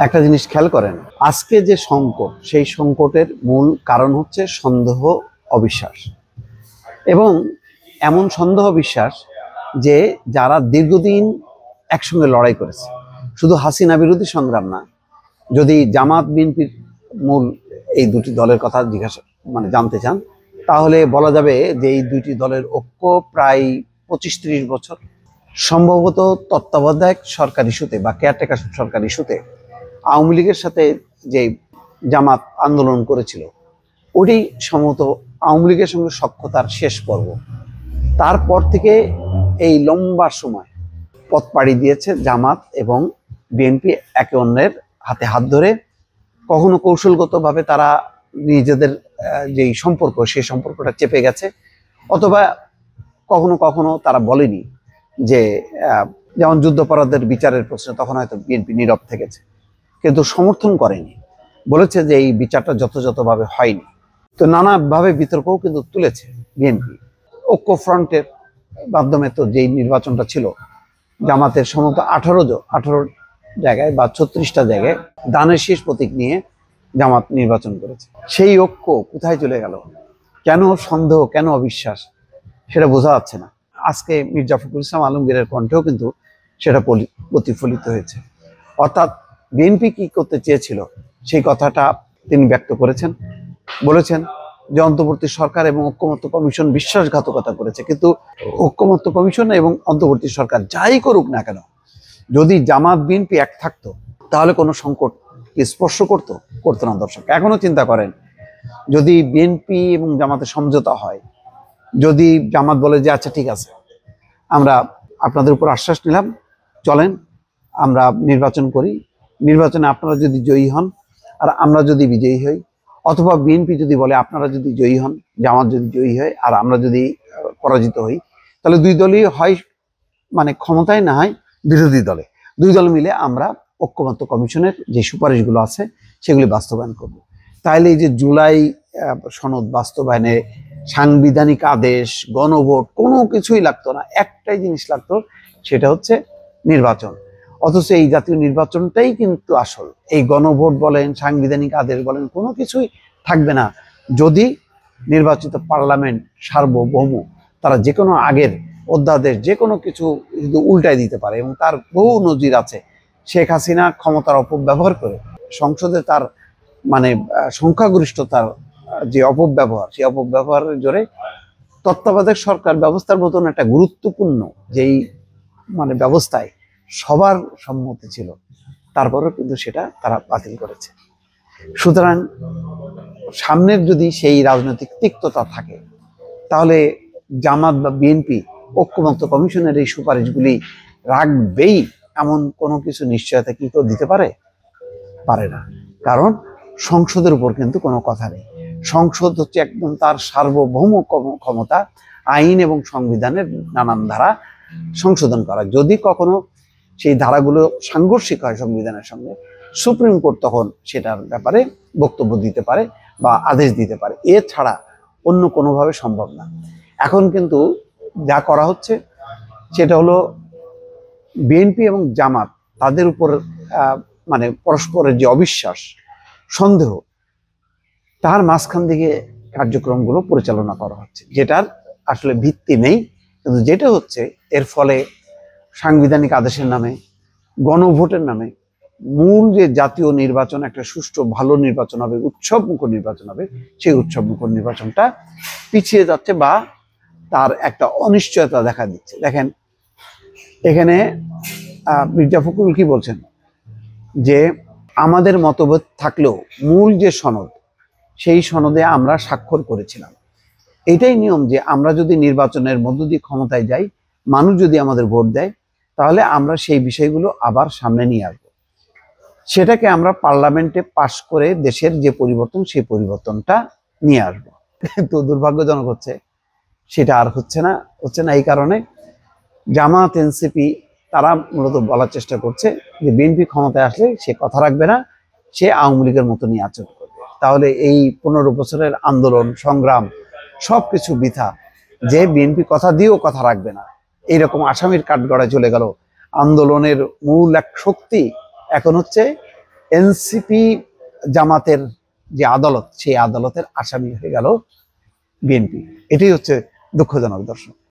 একটা জিনিস খেয়াল করেন, আজকে যে সংকট, সেই সংকটের মূল কারণ হচ্ছে সন্দেহ, অবিশ্বাস। এবং এমন সন্দেহ বিশ্বাস যে যারা দীর্ঘদিন একসঙ্গে লড়াই করেছে, শুধু হাসিনা বিরোধী সংগ্রাম না, যদি জামাত বিএনপির মূল এই দুটি দলের কথা জানতে চান, তাহলে বলা যাবে যে এই দুইটি দলের ঐক্য প্রায় 25-30 বছর। সম্ভবত তত্ত্বাবধায়ক সরকার ইস্যুতে বা কেয়ারটেকার সরকার ইস্যুতে আওয়ামী লীগের সাথে যে জামাত আন্দোলন করেছিল, ওটি সম্ভবত আওয়ামী লীগের সঙ্গে সখ্যতার শেষ পর্ব। তারপর থেকে এই লম্বা সময় পথ পাড়ি দিয়েছে জামাত এবং বিএনপি একে অন্যের হাতে হাত ধরে। কখনো কৌশলগতভাবে তারা নিজেদের যেই সম্পর্ক, সেই সম্পর্কটা চেপে গেছে, অথবা কখনো কখনো তারা বলেনি যে যেমন যুদ্ধাপরাধের বিচারের প্রশ্নে তখন হয়তো বিএনপি নীরব থেকেছে, কিন্তু সমর্থন করেনি, বলেছে যে এই বিচারটা যথাযথভাবে হয়নি। তো নানাভাবে বিতর্কও কিন্তু তুলেছে বিএনপি। ঐক্য ফ্রন্টের মাধ্যমে তো যেই নির্বাচনটা ছিল, জামাতের সম্ভবত 18 জায়গায় বা 36টা জায়গায় দানের শীষ প্রতীক নিয়ে জামাত নির্বাচন করেছে। সেই ঐক্য কোথায় চলে গেল? কেন সন্দেহ, কেন অবিশ্বাস, সেটা বোঝা যাচ্ছে না। আজকে মির্জা ফখরুল ইসলাম আলমগীরের কণ্ঠেও কিন্তু সেটা প্রতিফলিত হয়েছে। অর্থাৎ বিএনপি কি করতে চেয়েছিল সেই কথাটা তিনি ব্যক্ত করেছেন, বলেছেন যে অন্তর্বর্তী সরকার এবং ঐক্যমত্য কমিশন বিশ্বাসঘাতকতা করেছে। কিন্তু ঐক্যমত্য কমিশন এবং অন্তর্বর্তী সরকার যাই করুক না কেন, যদি জামাত বিএনপি এক থাকতো তাহলে কোনো সংকট স্পর্শ করতো না। দর্শক, এখনো চিন্তা করেন, যদি বিএনপি এবং জামাতের সমঝোতা হয়, যদি জামাত বলে যে আচ্ছা ঠিক আছে, আমরা আপনাদের উপর আশ্বাস নিলাম, চলেন আমরা নির্বাচন করি, নির্বাচনে আপনারা যদি জয়ী হন আর আমরা যদি বিজয়ী হই, অথবা বিএনপি যদি বলে আপনারা যদি জয়ী হন, জামাত যদি জয়ী হয় আর আমরা যদি পরাজিত হই, তাহলে দুই দলই হয় ক্ষমতায়, না হয় বিরোধী দলে, দুই দল মিলে আমরা ঐক্যমত্য কমিশনের যে সুপারিশগুলো আছে সেগুলি বাস্তবায়ন করব। তাইলে এই যে জুলাই সনদ বাস্তবায়নে সাংবিধানিক আদেশ, গণভোট, কোনো কিছুই লাগতো না। একটাই জিনিস লাগতো, সেটা হচ্ছে নির্বাচন। অথচ এই জাতীয় নির্বাচনটাই কিন্তু আসল। এই গণভোট বলেন, সাংবিধানিক আদেশ বলেন, কোনো কিছুই থাকবে না যদি নির্বাচিত পার্লামেন্ট সার্বভৌম, তারা যে কোনো আগের অধ্যাদেশ যে কোনো কিছু উল্টায় দিতে পারে। এবং তার বহু নজির আছে। শেখ হাসিনা ক্ষমতার অপব্যবহার করে সংসদে তার সংখ্যাগরিষ্ঠতার যে অপব্যবহার, সেই অপব্যবহারের জোরে তত্ত্বাবধায়ক সরকার ব্যবস্থার মতন একটা গুরুত্বপূর্ণ যেই ব্যবস্থায় সবার সম্মতি ছিল, তারপরেও কিন্তু সেটা তারা বাতিল করেছে। সুতরাং সামনের যদি সেই রাজনৈতিক তিক্ততা থাকে, তাহলে জামাত বা বিএনপি ঐক্যমত্য কমিশনের এই সুপারিশগুলি রাখবেই এমন কোনো কিছু নিশ্চয়তা কি কেউ দিতে পারে না। কারণ সংসদের উপর কিন্তু কোনো কথা নেই। সংসদ হচ্ছে একদম তার সার্বভৌম ক্ষমতা, আইন এবং সংবিধানের নানান ধারা সংশোধন করা। যদি কখনো সেই ধারাগুলো সাংঘর্ষিক হয় সংবিধানের সঙ্গে, সুপ্রিম কোর্ট তখন সেটার ব্যাপারে বক্তব্য দিতে পারে বা আদেশ দিতে পারে। এছাড়া অন্য কোনোভাবে সম্ভব না। এখন কিন্তু যা করা হচ্ছে সেটা হলো বিএনপি এবং জামাত, তাদের উপর পরস্পরের যে অবিশ্বাস, সন্দেহ, তার মাঝখান থেকে কার্যক্রমগুলো পরিচালনা করা হচ্ছে, যেটার আসলে ভিত্তি নেই। কিন্তু যেটা হচ্ছে, এর ফলে সাংবিধানিক আদেশের নামে, গণভোটের নামে মূল যে জাতীয় নির্বাচন, একটা সুষ্ঠু ভালো নির্বাচন হবে, উৎসবমুখর নির্বাচন হবে, সেই উৎসবমুখর নির্বাচনটা পিছিয়ে যাচ্ছে বা তার একটা অনিশ্চয়তা দেখা দিচ্ছে। দেখেন, এখানে মির্জা ফখরুল কি বলছেন, যে আমাদের মতভেদ থাকলেও মূল যে সনদ, সেই সনদে আমরা স্বাক্ষর করেছিলাম। এটাই নিয়ম যে আমরা যদি নির্বাচনের মধ্য দিয়ে ক্ষমতায় যাই, মানুষ যদি আমাদের ভোট দেয়, তাহলে আমরা সেই বিষয়গুলো আবার সামনে নিয়ে আসবো। সেটাকে আমরা পার্লামেন্টে পাশ করে দেশের যে পরিবর্তন, সেই পরিবর্তনটা নিয়ে আসবো। কিন্তু দুর্ভাগ্যজনক হচ্ছে, সেটা আর হচ্ছে না। এই কারণে জামাত, এনসিপি তারা মূলত বলার চেষ্টা করছে যে বিএনপি ক্ষমতায় আসলে সে কথা রাখবে না, সে আওয়ামী লীগের মতো নিয়ে আচরণ করবে। তাহলে এই 15 বছরের আন্দোলন, সংগ্রাম সবকিছু বৃথা। যে বিএনপি কথা দিয়েও কথা রাখবে না, এইরকম আসামির কাঠগড়ায় চলে গেল। আন্দোলনের মূল এক শক্তি এখন হচ্ছে এনসিপি জামাতের যে আদালত, সেই আদালতের আসামি হয়ে গেল বিএনপি। এটাই হচ্ছে দুঃখজনক, দর্শক।